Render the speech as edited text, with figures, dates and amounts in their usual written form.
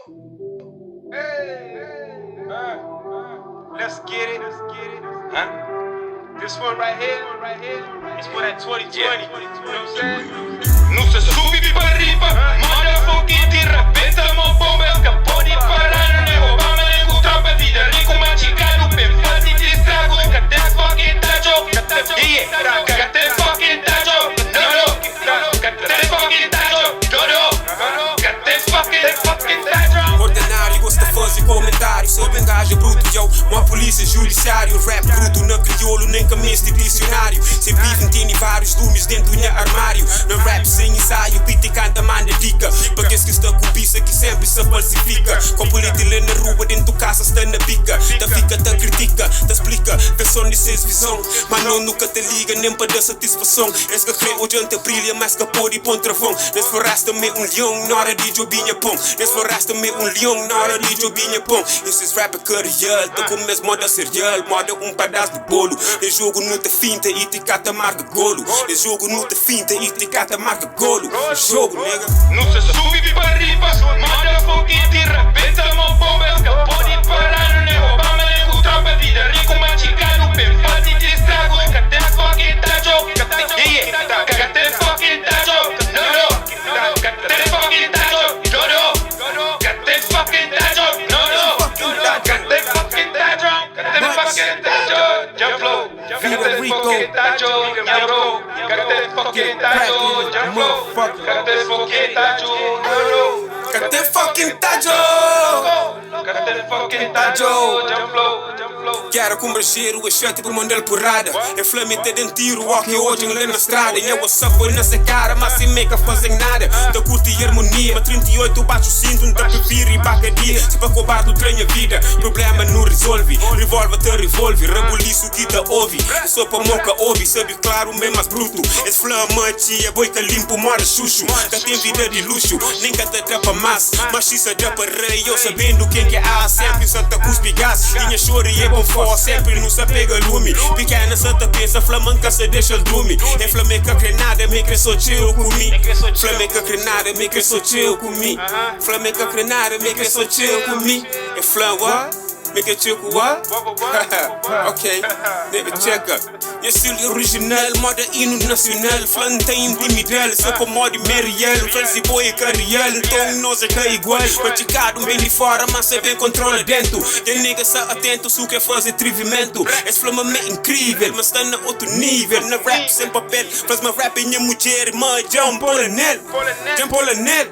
Let's get it. Huh? This one right here is for that 2020. You know what I'm saying? Nu se subi pa riba, motherfucking tira, pensamo bombe, scappo di parano, nego bama, nego troppa vida, rico machicano, per fatti di strago, got that fucking tajo, got that fucking tajo, no, got that fucking tajo, no, got that fucking tajo. Ordinário gosta de fazer comentários sobre engaja bruto, yo. Uma polícia judiciário, rap bruto na crioulo, nem camisa de dicionário. Sem bife tem vários lumes dentro do armário. No rap sem ensaio, beat e canta, manda dica. Porque se está com pista que sempre se falsifica. Com política na rua, dentro de casa está na bica. Da fica, da critica, da explica, versão de seis visão. Mas não nunca te liga, nem para dar satisfação. Esse que crê hoje ante brilha, mas que pode ir para um travão. Nesse floresta me leão, na hora de jobinha pão. Nesse floresta me leão, na hora de jobinha pão. Esses rapper real, tô com mesmo moda serial, moda pedaço de bolo. Esse jogo não te finta e te cata marca golo. Esse jogo não te finta e te cata marca golo. Esse jogo, nigga. Nu se subi pa riba, motherfucking tira, pensamo bombe, scappo di parano, nego bama, nego troppa vida, rico machicano, per fatti di strago, got that fucking tajo, got that fucking tajo, no, got that fucking tajo, no, got that fucking tajo, no, got that fucking tajo, jump flow, got that fucking tajo, jump flow, got that fucking tajo, jump flow, got that fucking tajo, no. Got that fucking tajo! Got that fucking tajo, jump flow. Quero converger o excesso por mandar porrada. É flamita dentro tiro, walk hoje lá na estrada. E eu safo nessa cara, mas sem meca fazem nada. Da curta e harmonia, mas 38 baixo cinto, não dá pra vir e bacadia. Se para cobarde treina vida, problema não resolve. Revolve te revolve, rebuliço que te ouve. Só para moca ouve, sabe claro, mesmo mais bruto. Esse flamante é boi que limpo, mora chuchu. Tá tem vida de luxo, nem que te trapa mais. Machista de rei, eu sabendo quem que há. Sempre só te cuspe gás. Tinha choro e é bom fó, sempre não se pega lume. Pequena só te pensa, flamanca se deixa lume. É flamenca crenada, me cresceu chill comigo. Flamenca crenada, me cresceu chill comigo. Flamenca crenada, me cresceu chill comigo. É flam what? Make it chill what? Ok, nigga check up. Meu estilo original, moda hino nacional. Flan tem intimidal, só com moda meriel. Faz boy é carriel, então nós é que é igual. Praticado bem de fora, mas é bem controla dentro. E nigga está atento, se quer fazer atrevimento. Esse flama é incrível, mas está na outro nível. Na rap sem papel, faz uma rap em mulher, mas jump on a net. Jump on a net.